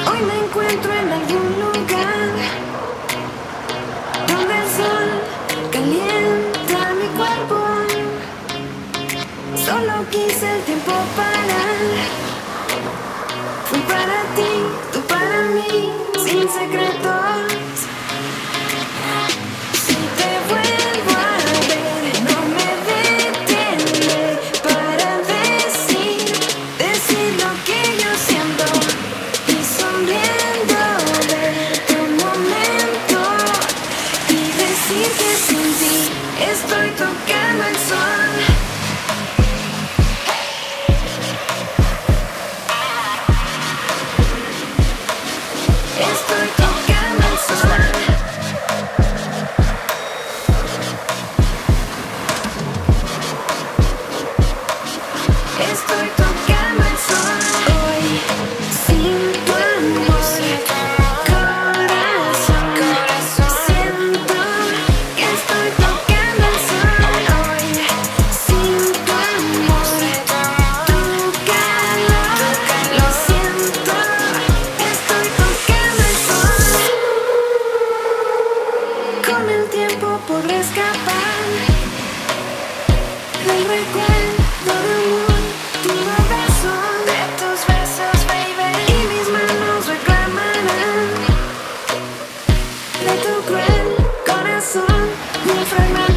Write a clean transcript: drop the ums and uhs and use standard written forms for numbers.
Hoy me encuentro en algún lugar donde el sol calienta mi cuerpo. Solo quise el tiempo parar. Fui para ti, tú para mí, sin secretos. Si te vuelvo a ver, no me detendré para decir lo que yo siento. Y sonriendo verte un momento y decir que sin ti estoy tocando el sol. Estoy tocando el sol. Estoy tocando el sol. Hoy sin tu amor, corazón, siento que estoy tocando el sol. Hoy sin tu amor, tu calor, lo siento, estoy tocando el sol. Con el tiempo podré escapar del recuerdo de un último beso, de tus besos, baby, y mis manos reclamarán de tu cruel corazón un fragmento.